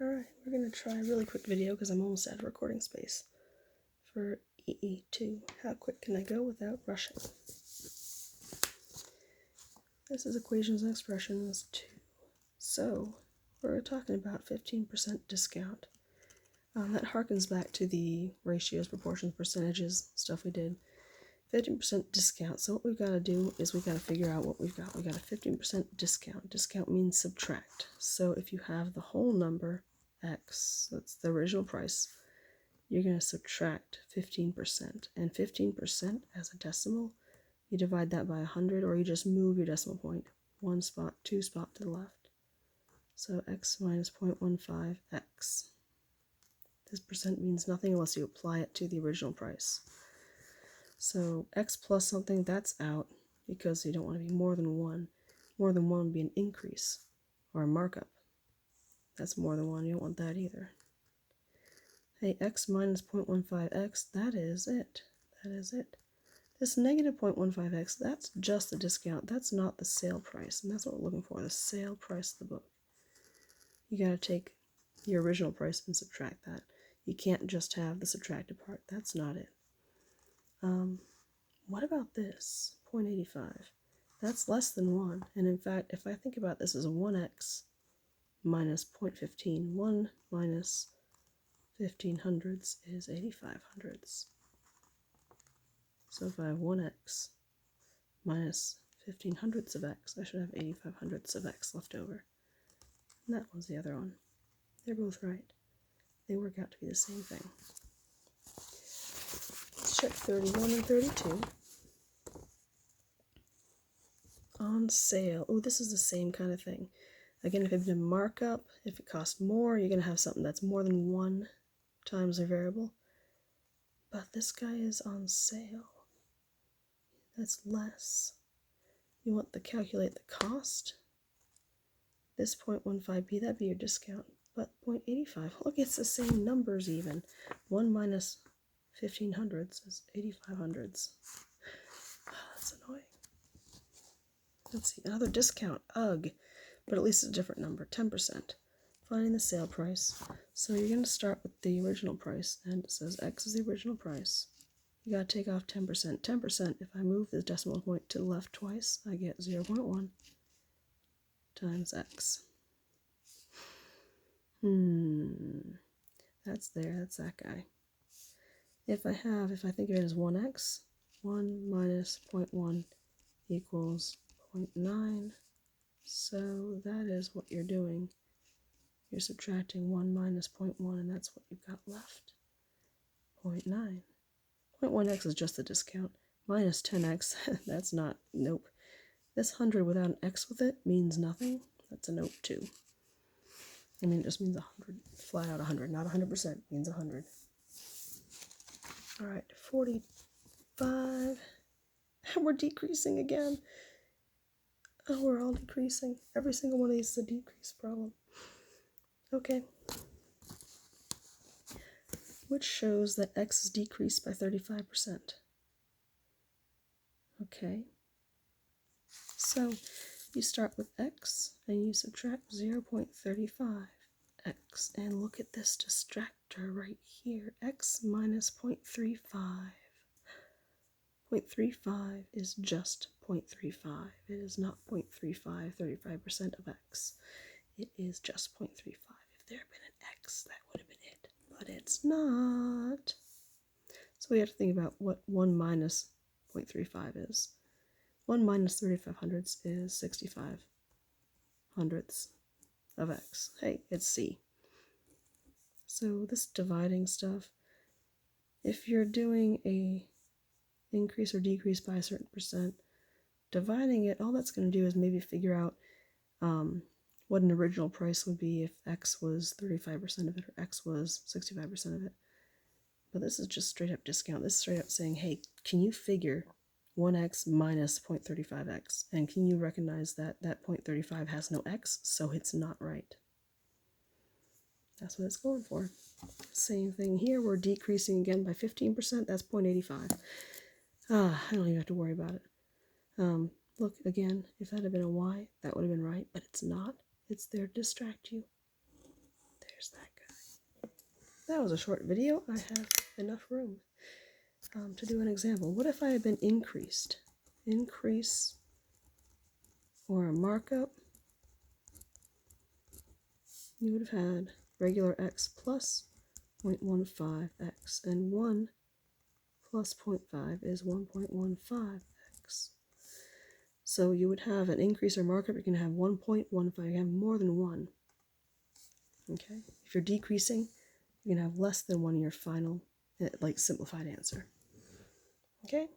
Alright, we're going to try a really quick video because I'm almost out of recording space for EE2. How quick can I go without rushing? This is equations and expressions 2. So, we're talking about 15% discount. That harkens back to the ratios, proportions, percentages stuff we did. 15% discount. So what we've got to do is we've got to figure out what we've got. We've got a 15% discount. Discount means subtract. So if you have the whole number, X, that's the original price, you're going to subtract 15%. And 15% as a decimal, you divide that by 100, or you just move your decimal point one spot, two spot to the left. So X minus 0.15X. This percent means nothing unless you apply it to the original price. So X plus something, that's out because you don't want to be more than 1. More than 1 would be an increase or a markup. That's more than 1. You don't want that either. Hey, X minus 0.15X, that is it. That is it. This negative 0.15X, that's just the discount. That's not the sale price, and that's what we're looking for, the sale price of the book. You got to take your original price and subtract that. You can't just have the subtracted part. That's not it. What about this? 0.85. That's less than 1. And in fact, if I think about this as a 1x minus 0.15, 1 minus 15 hundredths is 85 hundredths. So if I have 1x minus 15 hundredths of x, I should have 85 hundredths of x left over. And that one's the other one. They're both right. They work out to be the same thing. Let's check 31 and 32. On sale. Oh, this is the same kind of thing. Again, if it's a markup, if it costs more, you're going to have something that's more than 1 times the variable. But this guy is on sale. That's less. You want to calculate the cost. This 0.15p, that'd be your discount. But 0.85, look, it's the same numbers even. 1 minus 15 hundredths is 85 hundredths. That's annoying. Let's see, another discount, ugh, but at least it's a different number, 10%. Finding the sale price. So you're going to start with the original price, and it says X is the original price. You got to take off 10%. 10%, if I move the decimal point to the left twice, I get 0.1 times X. That's there, that's that guy. If I think of it as 1x, 1 minus 0.1 equals 0.9. So that is what you're doing. You're subtracting 1 minus 0.1, and that's what you've got left. 0.9. 0.1x is just the discount. Minus 10x, that's not, nope. This 100 without an x with it means nothing. That's a nope too. I mean, it just means 100. Flat out 100, not 100%. Means 100. All right, 45. We're decreasing again. Oh, we're all decreasing. Every single one of these is a decrease problem. Okay. Which shows that x is decreased by 35%. Okay. So you start with x and you subtract 0.35x. And look at this distractor right here. X minus 0.35. 0.35 is just 0.35. It is not 0.35, 35% of x. It is just 0.35. If there had been an x, that would have been it. But it's not. So we have to think about what 1 minus 0.35 is. 1 minus 35 hundredths is 65 hundredths of x. Hey, it's C. So this dividing stuff, if you're doing a increase or decrease by a certain percent, dividing it, all that's going to do is maybe figure out what an original price would be if x was 35% of it or x was 65% of it. But this is just straight up discount. This is straight up saying, hey, can you figure 1x minus 0.35x? And can you recognize that that 0.35 has no x, so it's not right? That's what it's going for. Same thing here. We're decreasing again by 15%. That's 0.85. I don't even have to worry about it. Look, again, if that had been a y, that would have been right, but it's not. It's there to distract you. There's that guy. That was a short video. I have enough room to do an example. What if I had been increased? Increase or a markup. You would have had regular x plus 0.15x, and 1 plus 0.5 is 1.15x. So you would have an increase or markup, you can have 1.15, you can have more than 1. Okay? If you're decreasing, you can have less than 1 in your final, like, simplified answer. Okay?